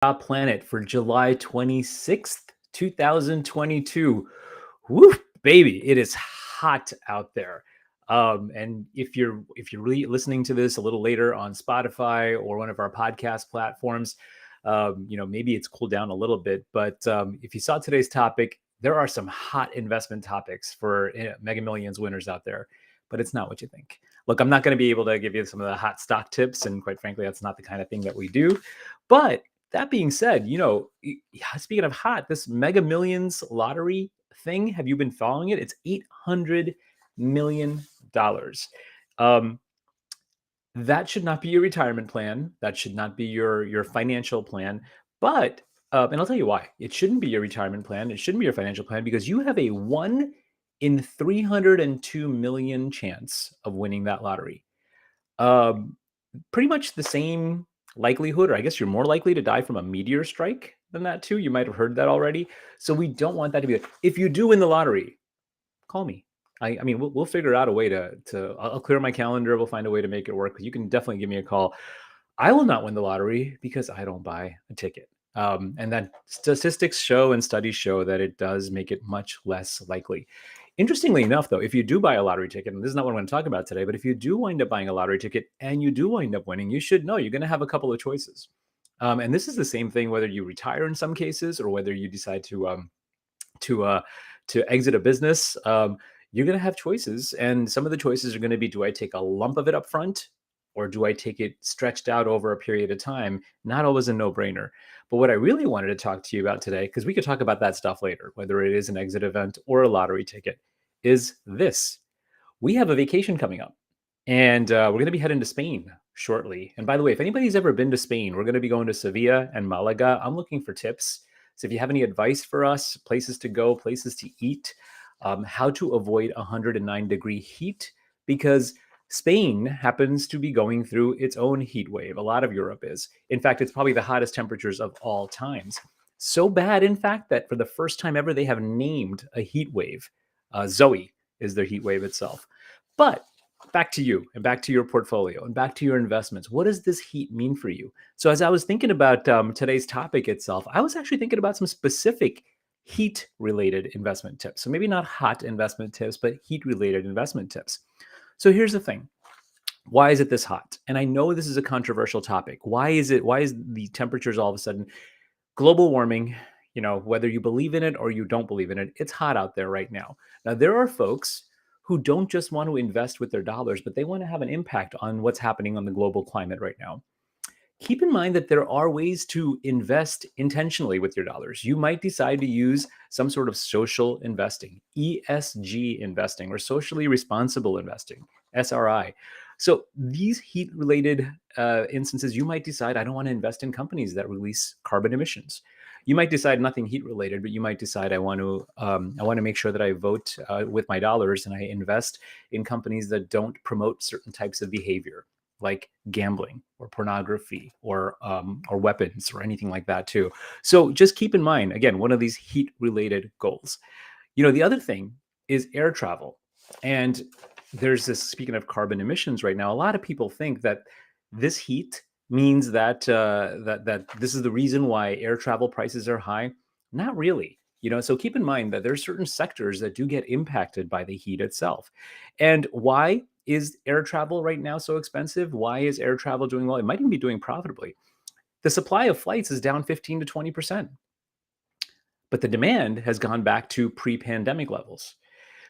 Planet for July 26th, 2022. Woo, baby, it is hot out there. And if you're really listening to this a little later on Spotify or one of our podcast platforms, maybe it's cooled down a little bit. But if you saw today's topic, there are some hot investment topics for Mega Millions winners out there, but it's not what you think. Look, I'm not going to be able to give you some of the hot stock tips, and quite frankly, that's not the kind of thing that we do. But that being said, speaking of hot, this Mega Millions lottery thing, have you been following it? It's $800 million. Um, that should not be your retirement plan. That should not be your financial plan. But and I'll tell you why. It shouldn't be your retirement plan. It shouldn't be your financial plan because you have a 1 in 302 million chance of winning that lottery. Um, Pretty much the same likelihood, or I guess you're more likely to die from a meteor strike than that too. You might have heard that already. So we don't want that to be. If you do win the lottery, call me. I mean, we'll figure out a way to. I'll clear my calendar. We'll find a way to make it work. You can definitely give me a call. I will not win the lottery because I don't buy a ticket. And that statistics show and studies show that it does make it much less likely. Interestingly enough, though, if you do buy a lottery ticket, and this is not what I'm going to talk about today, but if you do wind up buying a lottery ticket and you do wind up winning, you should know you're going to have a couple of choices. And this is the same thing whether you retire in some cases or whether you decide to uh, to exit a business. You're going to have choices, and some of the choices are going to be: do I take a lump of it up front, or do I take it stretched out over a period of time? Not always a no-brainer. But what I really wanted to talk to you about today, because we could talk about that stuff later, whether it is an exit event or a lottery ticket, is this. We have a vacation coming up, and we're going to be heading to Spain shortly. And by the way, if anybody's ever been to Spain, we're going to be going to Sevilla and Malaga. I'm looking for tips. So if you have any advice for us, places to go, places to eat, how to avoid 109-degree heat, because Spain happens to be going through its own heat wave. A lot of Europe is. In fact, it's probably the hottest temperatures of all times. So bad, in fact, that for the first time ever, they have named a heat wave. Zoe is their heat wave itself. But back to you and back to your portfolio and back to your investments. What does this heat mean for you? So as I was thinking about today's topic itself, I was actually thinking about some specific heat-related investment tips. So maybe not hot investment tips, but heat-related investment tips. So here's the thing. Why is it this hot? And I know this is a controversial topic. Why is the temperatures all of a sudden global warming, whether you believe in it or you don't believe in it, it's hot out there right now. Now, there are folks who don't just want to invest with their dollars, but they want to have an impact on what's happening on the global climate right now. Keep in mind that there are ways to invest intentionally with your dollars. You might decide to use some sort of social investing, ESG investing, or socially responsible investing, SRI. So these heat-related instances, you might decide, I don't want to invest in companies that release carbon emissions. You might decide nothing heat-related, but you might decide I want to make sure that I vote with my dollars and I invest in companies that don't promote certain types of behavior, like gambling or pornography or weapons or anything like that too. So just keep in mind, again, one of these heat-related goals. The other thing is air travel. And there's this, speaking of carbon emissions right now, a lot of people think that this heat means that that this is the reason why air travel prices are high. Not really. So keep in mind that there's certain sectors that do get impacted by the heat itself. And why is air travel right now so expensive? Why is air travel doing well? It might even be doing profitably. The supply of flights is down 15 to 20%, but the demand has gone back to pre-pandemic levels.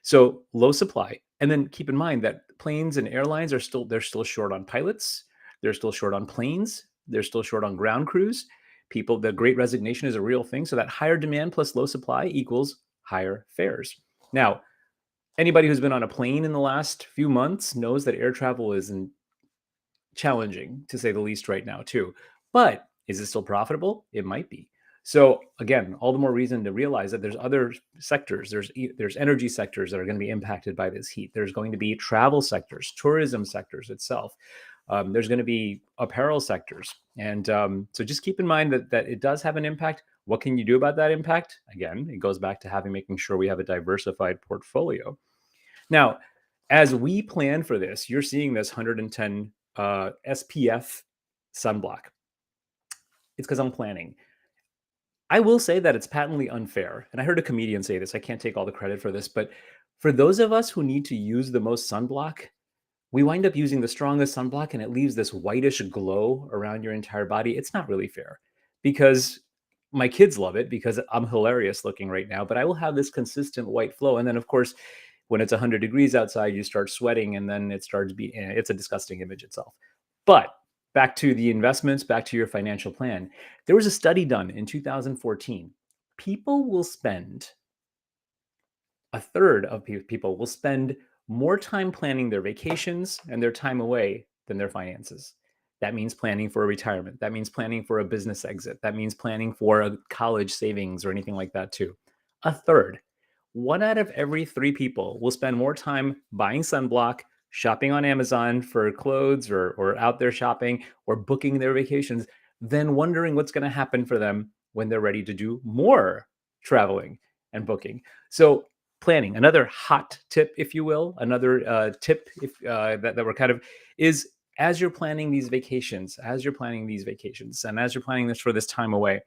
So low supply. And then keep in mind that planes and airlines they're still short on pilots. They're still short on planes. They're still short on ground crews. The great resignation is a real thing. So that higher demand plus low supply equals higher fares. Now, anybody who's been on a plane in the last few months knows that air travel is challenging, to say the least, right now too. But is it still profitable? It might be. So again, all the more reason to realize that there's other sectors. There's energy sectors that are going to be impacted by this heat. There's going to be travel sectors, tourism sectors itself. There's going to be apparel sectors. And so just keep in mind that it does have an impact. What can you do about that impact? Again, it goes back to making sure we have a diversified portfolio. Now, as we plan for this, you're seeing this 110 SPF sunblock. It's because I'm planning. I will say that it's patently unfair. And I heard a comedian say this. I can't take all the credit for this, but for those of us who need to use the most sunblock, we wind up using the strongest sunblock and it leaves this whitish glow around your entire body. It's not really fair because my kids love it because I'm hilarious looking right now, but I will have this consistent white flow. And then, of course, when it's 100 degrees outside, you start sweating and then it starts being, it's a disgusting image itself. But back to the investments, back to your financial plan. There was a study done in 2014. People will spend a third of people will spend more time planning their vacations and their time away than their finances. That means planning for a retirement. That means planning for a business exit. That means planning for a college savings or anything like that, too. A third, one out of every three people will spend more time buying sunblock, shopping on Amazon for clothes or out there shopping or booking their vacations than wondering what's going to happen for them when they're ready to do more traveling and booking. So planning, another hot tip, if you will, another tip if that we're kind of is as you're planning these vacations, and as you're planning this for this time away,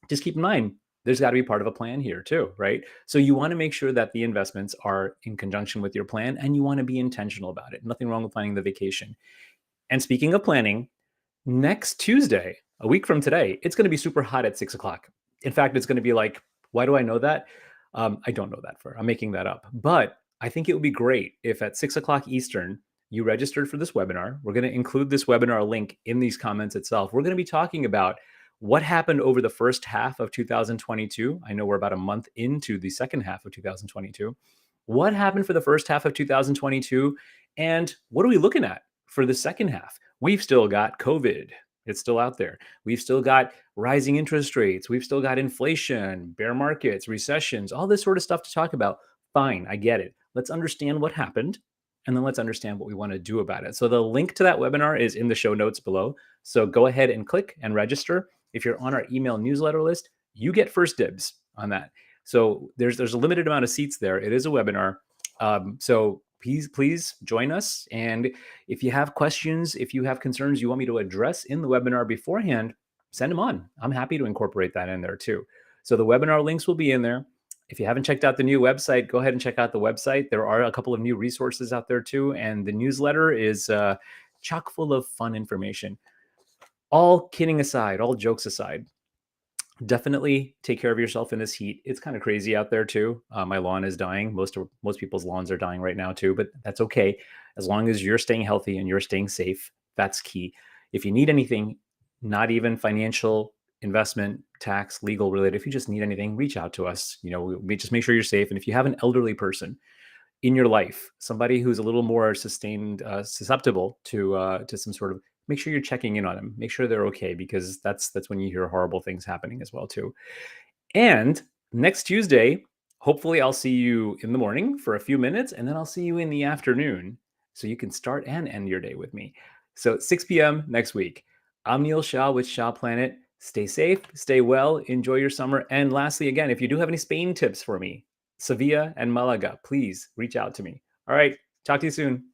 just keep in mind there's got to be part of a plan here too, right? So you want to make sure that the investments are in conjunction with your plan and you want to be intentional about it. Nothing wrong with planning the vacation. And speaking of planning, next Tuesday, a week from today, it's going to be super hot at 6 o'clock. In fact, it's going to be like, why do I know that? I don't know that I'm making that up. But I think it would be great if at 6 o'clock Eastern, you registered for this webinar. We're going to include this webinar link in these comments itself. We're going to be talking about what happened over the first half of 2022. I know we're about a month into the second half of 2022. What happened for the first half of 2022? And what are we looking at for the second half? We've still got COVID. It's still out there. We've still got rising interest rates. We've still got inflation, bear markets, recessions, all this sort of stuff to talk about. Fine, I get it. Let's understand what happened and then let's understand what we want to do about it. So the link to that webinar is in the show notes below. So go ahead and click and register. If you're on our email newsletter list, you get first dibs on that. So there's a limited amount of seats there. It is a webinar. So please join us. And if you have questions, if you have concerns you want me to address in the webinar beforehand, send them on. I'm happy to incorporate that in there too. So the webinar links will be in there. If you haven't checked out the new website, go ahead and check out the website. There are a couple of new resources out there too. And the newsletter is chock full of fun information. All kidding aside, all jokes aside, definitely take care of yourself in this heat. It's kind of crazy out there too. My lawn is dying. Most people's lawns are dying right now too, but that's okay. As long as you're staying healthy and you're staying safe, that's key. If you need anything, not even financial, investment, tax, legal related, if you just need anything, reach out to us. We just make sure you're safe. And if you have an elderly person in your life, somebody who's a little more susceptible to some sort of, make sure you're checking in on them, make sure they're okay, because that's when you hear horrible things happening as well too. And next Tuesday, hopefully I'll see you in the morning for a few minutes, and then I'll see you in the afternoon so you can start and end your day with me. So 6 p.m. next week. I'm Neil Shah with Shah Planet. Stay safe, stay well, enjoy your summer. And lastly, again, if you do have any Spain tips for me, Sevilla and Malaga, please reach out to me. All right, talk to you soon.